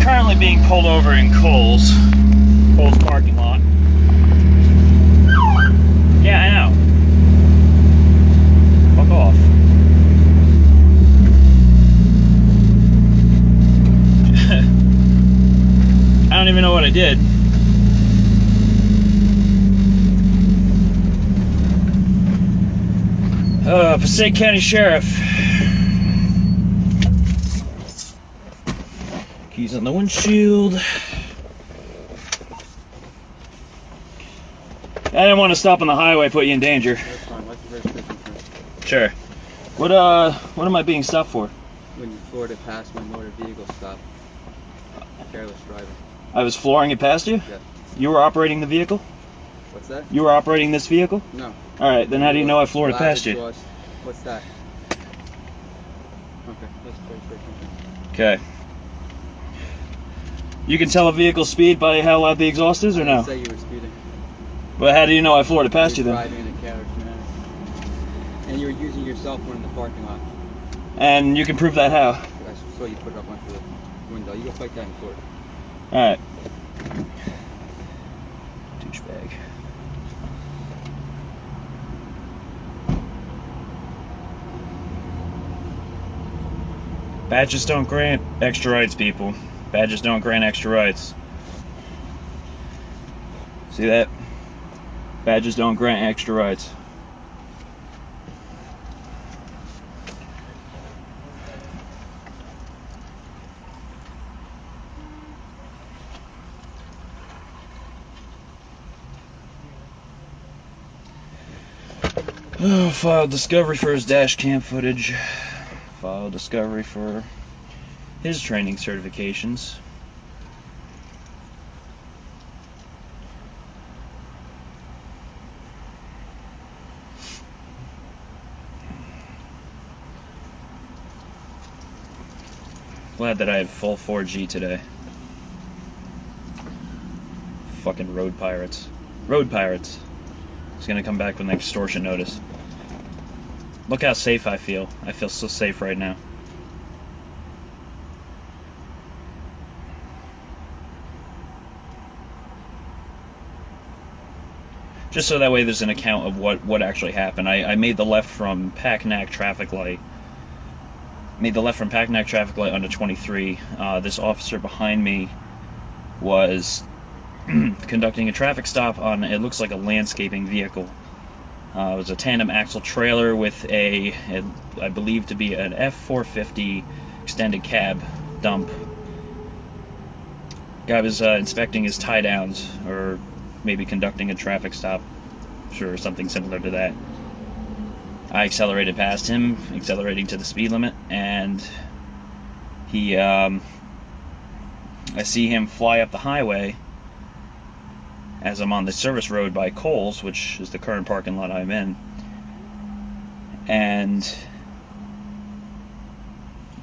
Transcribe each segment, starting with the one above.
currently being pulled over in Kohl's parking lot. Yeah, I know. Fuck off. I don't even know what I did. Passaic County Sheriff. Keys on the windshield. I didn't want to stop on the highway, put you in danger. That's fine. What's the registration for? Sure. What am I being stopped for? When you floored it past my motor vehicle stop. Careless driving. I was flooring it past you? Yes. You were operating the vehicle? What's that? You were operating this vehicle? No. Alright, then how do you know I floored it past you? What's that? Okay, that's the registration. Okay. You can tell a vehicle's speed by how loud the exhaust is, or I no? didn't say you were speeding. But how do you know I floored it past you then? Driving in a careless manner. And you were using your cell phone in the parking lot. And you can prove that how? I saw you put it up onto the window. You go fight that in court. Alright. Douchebag. Badges don't grant extra rights, people. Badges don't grant extra rights. See that? Badges don't grant extra rights. Oh, file discovery for his dash cam footage. File discovery for his training certifications. Glad that I have full 4G today. Fucking road pirates. Road pirates. He's gonna come back with an extortion notice. Look how safe I feel. I feel so safe right now. Just so that way there's an account of what actually happened. I made the left from Packnack traffic light. Made the left from Packnack traffic light onto 23. This officer behind me was conducting a traffic stop on, it looks like a landscaping vehicle. It was a tandem axle trailer with I believe to be an F450 extended cab dump. Guy was inspecting his tie downs, or maybe conducting a traffic stop. Sure, something similar to that. I accelerated past him, accelerating to the speed limit, and he, I see him fly up the highway as I'm on the service road by Kohl's, which is the current parking lot I'm in, and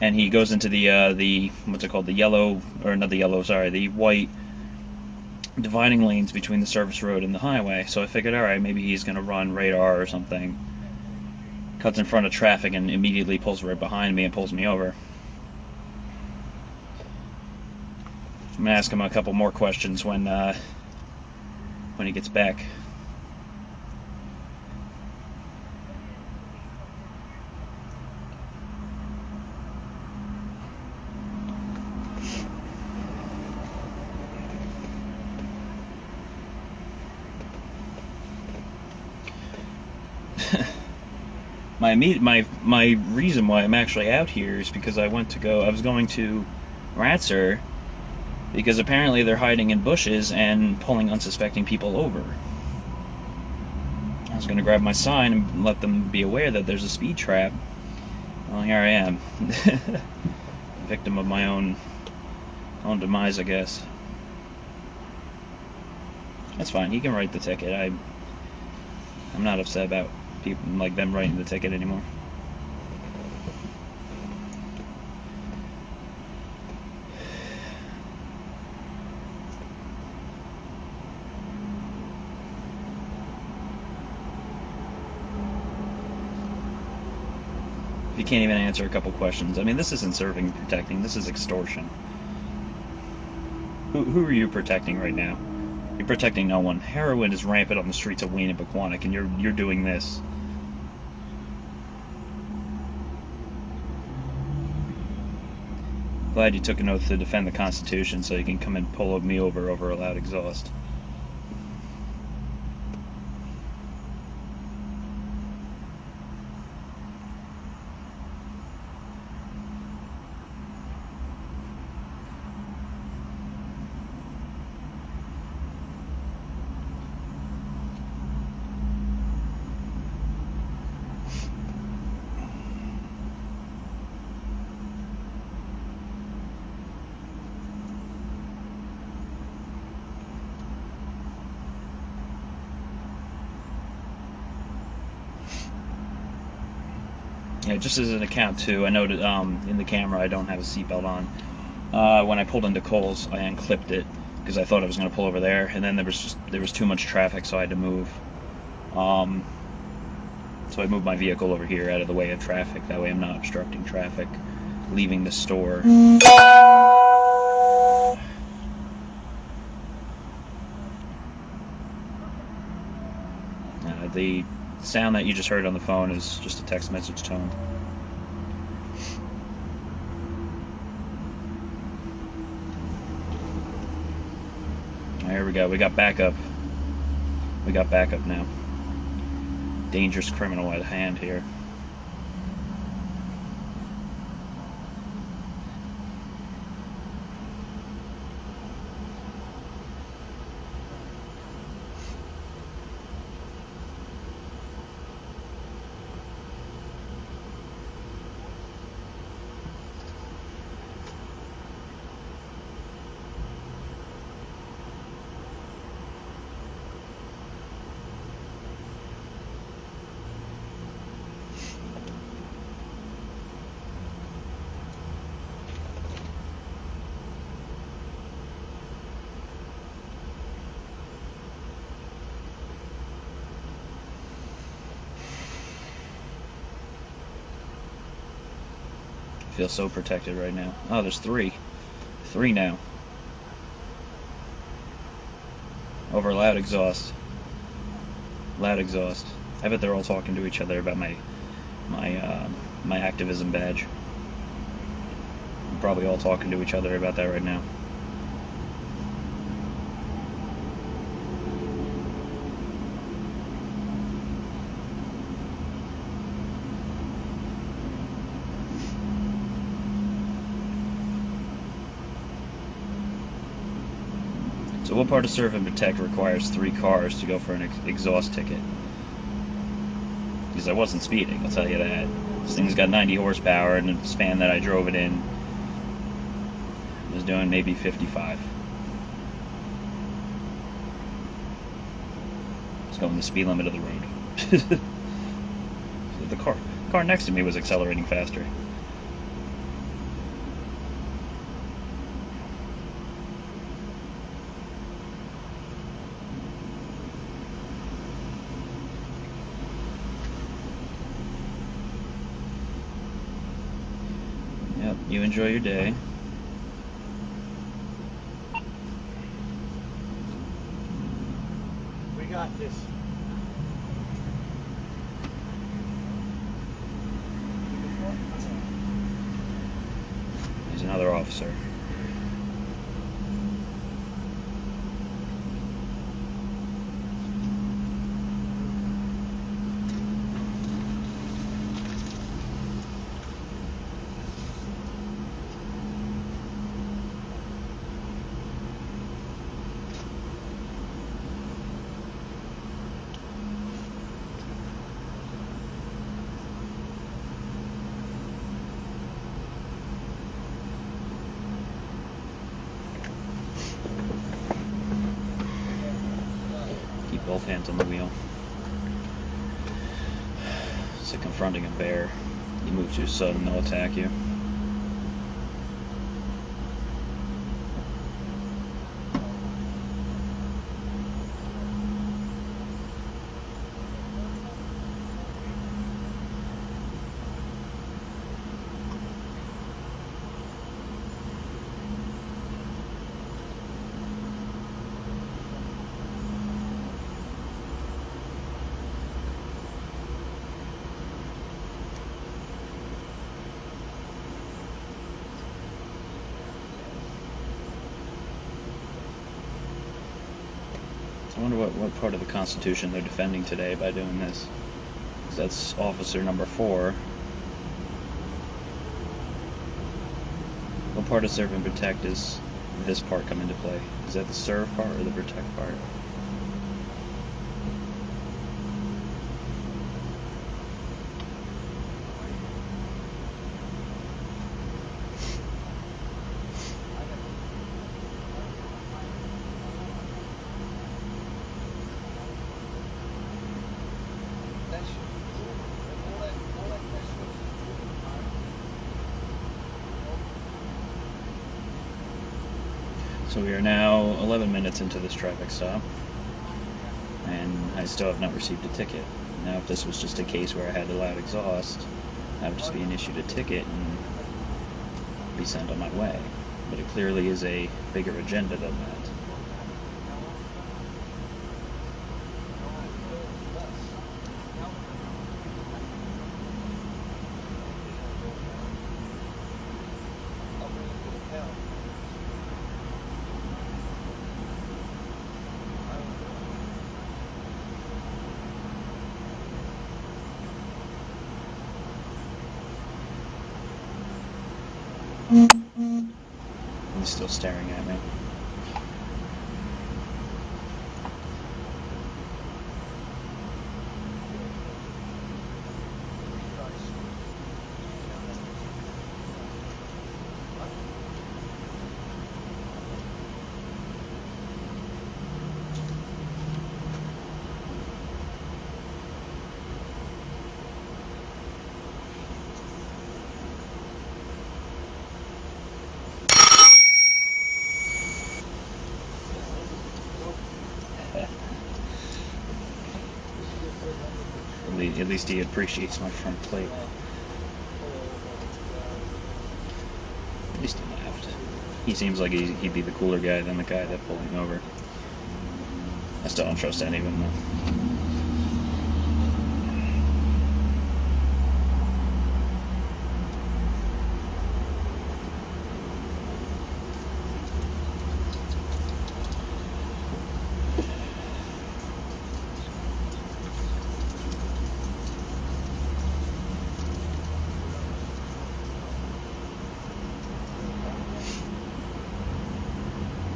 he goes into the what's it called, the yellow, or not the yellow, sorry, the white dividing lanes between the service road and the highway. So I figured, alright, maybe he's gonna run radar or something. Cuts in front of traffic and immediately pulls right behind me and pulls me over. I'm gonna ask him a couple more questions when he gets back. My reason why I'm actually out here is because I was going to Ratzer, because apparently they're hiding in bushes and pulling unsuspecting people over. I was going to grab my sign and let them be aware that there's a speed trap. Well, here I am. Victim of my own demise, I guess. That's fine, he can write the ticket. I'm not upset about people like them writing the ticket anymore. If you can't even answer a couple questions, I mean, this isn't serving and protecting, this is extortion. Who are you protecting right now? You're protecting no one. Heroin is rampant on the streets of Wayne and Pequannock, and you're doing this. Glad you took an oath to defend the Constitution so you can come and pull me over a loud exhaust. Yeah, just as an account too, I noted in the camera I don't have a seatbelt on. When I pulled into Coles, I unclipped it because I thought I was going to pull over there, and then there was too much traffic, so I had to move. So I moved my vehicle over here out of the way of traffic. That way I'm not obstructing traffic leaving the store. The sound that you just heard on the phone is just a text message tone. Here we go. We got backup. We got backup now. Dangerous criminal at hand here. I feel so protected right now. Oh, there's three. Three now. Over loud exhaust. Loud exhaust. I bet they're all talking to each other about my activism badge. They're probably all talking to each other about that right now. So what part of Serve and Protect requires 3 cars to go for an exhaust ticket? Because I wasn't speeding, I'll tell you that. This thing's got 90 horsepower, and the span that I drove it in was doing maybe 55. It's going the speed limit of the road. So the car next to me was accelerating faster. Yep, you enjoy your day. We got this. There's another officer. Keep both hands on the wheel. It's like confronting a bear. You move too sudden, they'll attack you. I wonder what part of the Constitution they're defending today by doing this. 'Cause that's officer number 4. What part of serve and protect is this part come into play? Is that the serve part or the protect part? So we are now 11 minutes into this traffic stop, and I still have not received a ticket. Now, if this was just a case where I had a loud exhaust, I would just be issued a ticket and be sent on my way. But it clearly is a bigger agenda than that. He's still staring at me. At least he appreciates my front plate. At least he laughed. He seems like he'd be the cooler guy than the guy that pulled him over. I still don't trust any of them, though.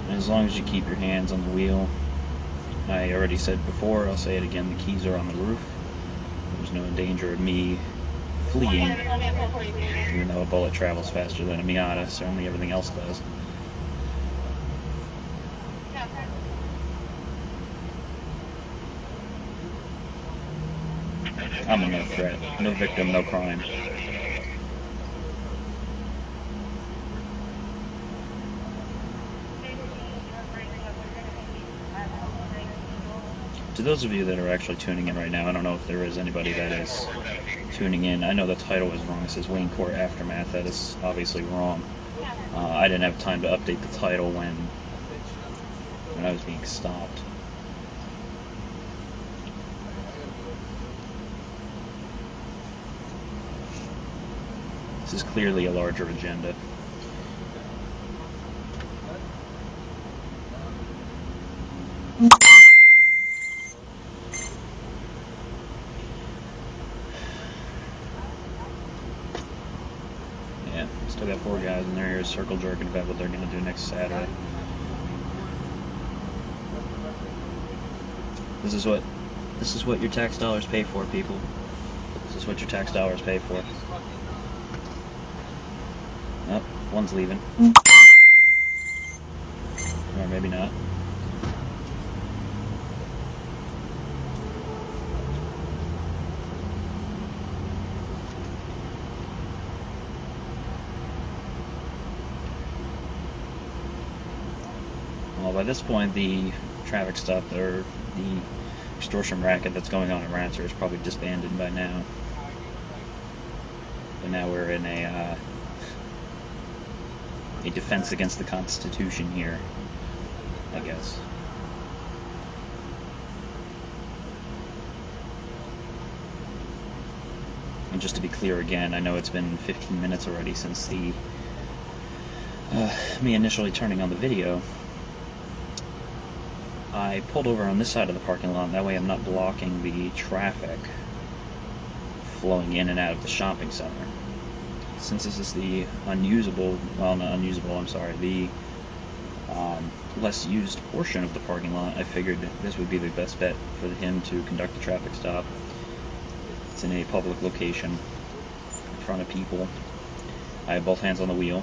As long as you keep your hands on the wheel. I already said before, I'll say it again, the keys are on the roof. There's no danger of me fleeing, even though a bullet travels faster than a Miata. Certainly everything else does. I'm a no threat. No victim, no crime. To those of you that are actually tuning in right now, I don't know if there is anybody that is tuning in. I know the title is wrong. It says Wayne Court Aftermath. That is obviously wrong. I didn't have time to update the title when I was being stopped. This is clearly a larger agenda. Yeah, still got 4 guys in there here circle jerking about what they're going to do next Saturday. This is what your tax dollars pay for, people. This is what your tax dollars pay for. Oh, one's leaving. Or maybe not. Well, by this point, the traffic stop or the extortion racket that's going on in Rancher is probably disbanded by now. But now we're in a defense against the Constitution here, I guess. And just to be clear again, I know it's been 15 minutes already since the me initially turning on the video. I pulled over on this side of the parking lot, that way I'm not blocking the traffic flowing in and out of the shopping center. Since this is the unusable, well, not unusable, I'm sorry, the less used portion of the parking lot, I figured this would be the best bet for him to conduct the traffic stop. It's in a public location, in front of people. I have both hands on the wheel.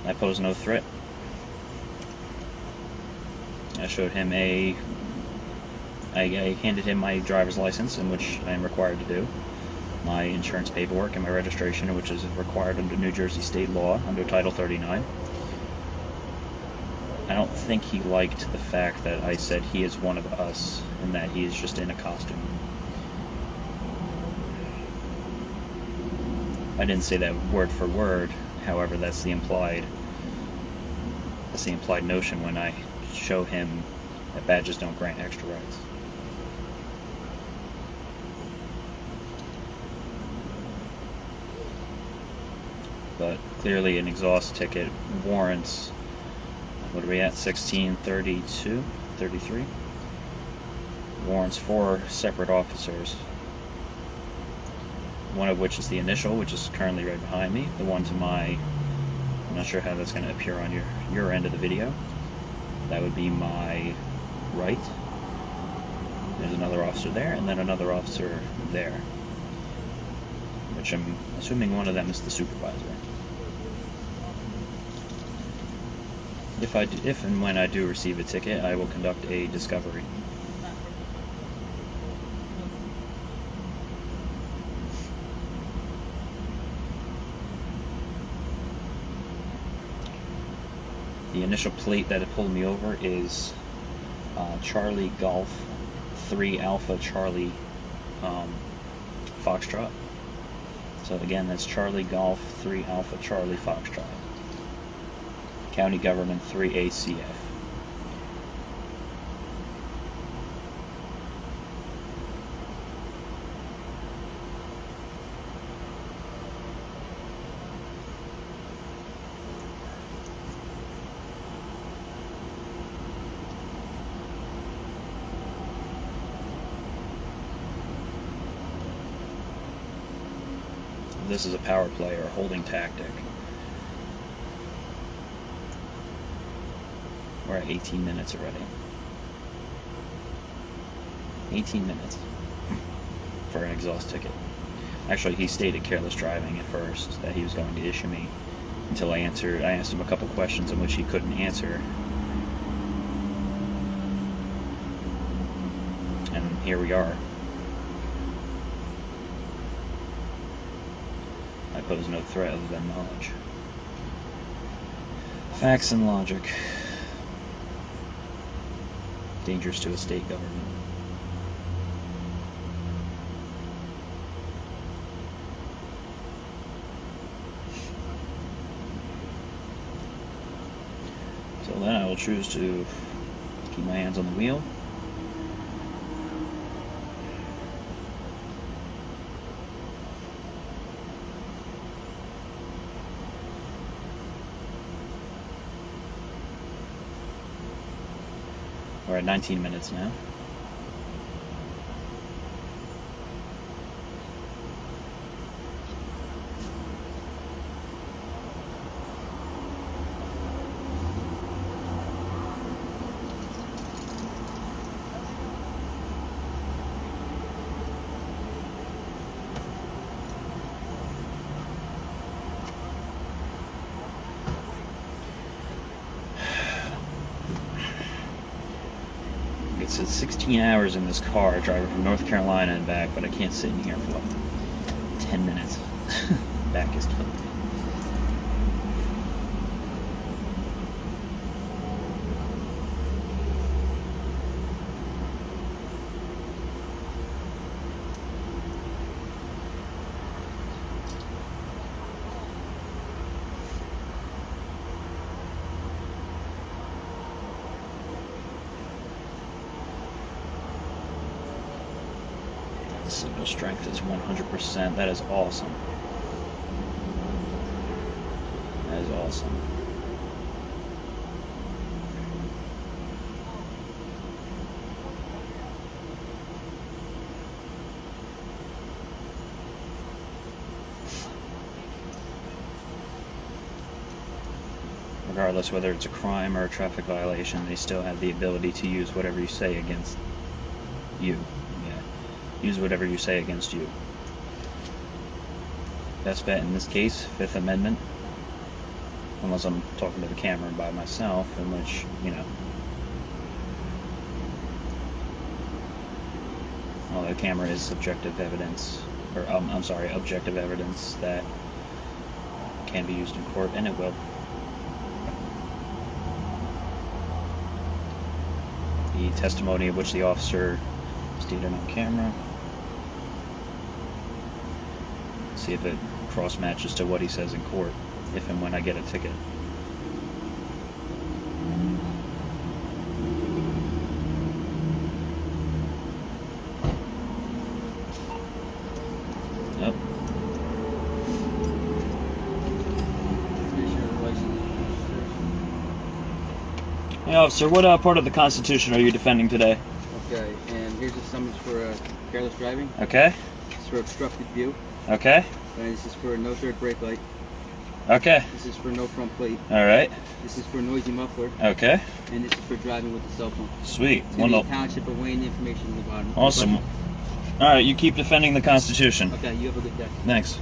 I pose no threat. I showed him I handed him my driver's license, in which I am required to do, my insurance paperwork, and my registration, which is required under New Jersey state law, under Title 39. I don't think he liked the fact that I said he is one of us, and that he is just in a costume. I didn't say that word for word, however, that's the implied notion when I show him that badges don't grant extra rights. But clearly an exhaust ticket warrants, what are we at, 1632, 33? Warrants 4 separate officers. One of which is the initial, which is currently right behind me. The one to my, I'm not sure how that's going to appear on your end of the video. That would be my right. There's another officer there, and then another officer there, which I'm assuming one of them is the supervisor. If and when I do receive a ticket, I will conduct a discovery. The initial plate that it pulled me over is Charlie Golf 3 Alpha Charlie Foxtrot. So again, that's Charlie Golf 3 Alpha Charlie Foxtrot. County Government 3 ACF. This is a power play or holding tactic. We're at 18 minutes already. 18 minutes for an exhaust ticket. Actually, he stated careless driving at first that he was going to issue me, until I asked him a couple questions in which he couldn't answer. And here we are. I pose no threat other than knowledge. Facts and logic. Dangerous to a state government. So then I will choose to keep my hands on the wheel. We're at 19 minutes now. It says 16 hours in this car driving from North Carolina and back, but I can't sit in here for like 10 minutes. Back is killing me. Signal strength is 100%. That is awesome. That is awesome. regardless whether it's a crime or a traffic violation, they still have the ability to use whatever you say against you. Yeah, use whatever you say against you. Best bet in this case, Fifth Amendment. Unless I'm talking to the camera by myself, in which, you know, well, the camera is subjective evidence, or I'm sorry, objective evidence that can be used in court, and it will. The testimony of which the officer stated on camera. See if it cross matches to what he says in court, if and when I get a ticket. Yep. Hey, officer, what part of the Constitution are you defending today? Okay, and here's a summons for careless driving. Okay. This is for obstructed view. Okay. And this is for no third brake light. Okay. This is for no front plate. All right. This is for noisy muffler. Okay. And this is for driving with the cell phone. Sweet. It's going to be Township of Wayne information on the bottom. Awesome. All right, you keep defending the Constitution. Okay, you have a good day. Thanks.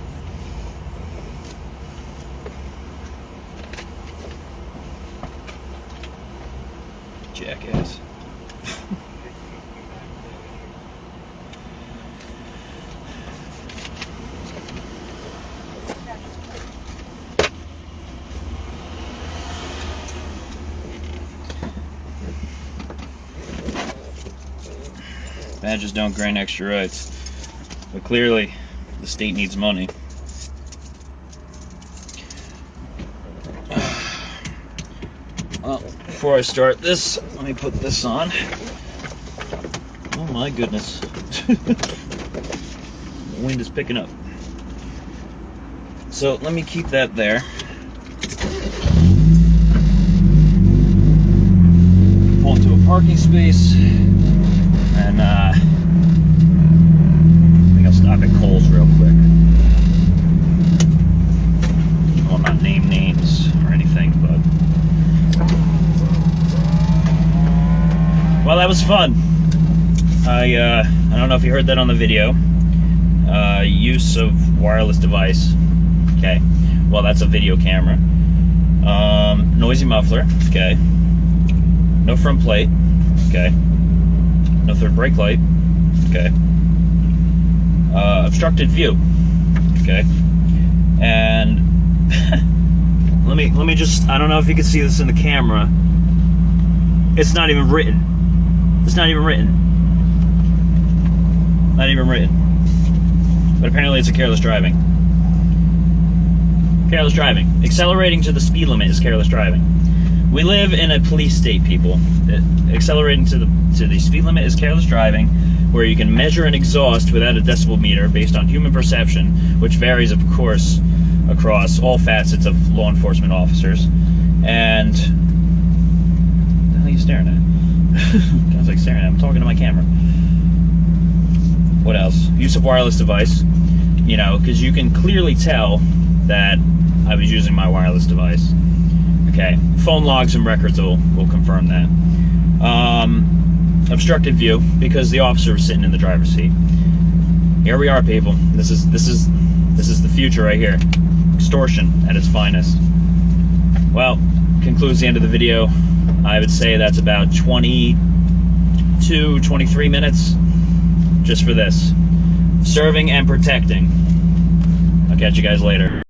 Jackass. Badges don't grant extra rights, but clearly the state needs money. Well, before I start this, let me put this on. Oh my goodness. The wind is picking up. So let me keep that there. Pull into a parking space. And I think I'll stop at Kohl's real quick. I will not name names or anything, but well, that was fun. I don't know if you heard that on the video. Use of wireless device. Okay. Well, that's a video camera. Noisy muffler. Okay. No front plate. Okay. No third brake light. Okay. Obstructed view. Okay. And let me just, I don't know if you can see this in the camera. It's not even written. It's not even written. Not even written. But apparently it's a careless driving. Careless driving. Accelerating to the speed limit is careless driving. We live in a police state, people. Accelerating to the speed limit is careless driving, where you can measure an exhaust without a decibel meter based on human perception, which varies, of course, across all facets of law enforcement officers. And what the hell are you staring at? I was like staring at. I'm talking to my camera. What else? Use of wireless device. You know, because you can clearly tell that I was using my wireless device. Okay, phone logs and records will confirm that. Obstructed view, because the officer was sitting in the driver's seat. Here we are, people. This is the future right here. Extortion at its finest. Well, concludes the end of the video. I would say that's about 22, 23 minutes just for this. Serving and protecting. I'll catch you guys later.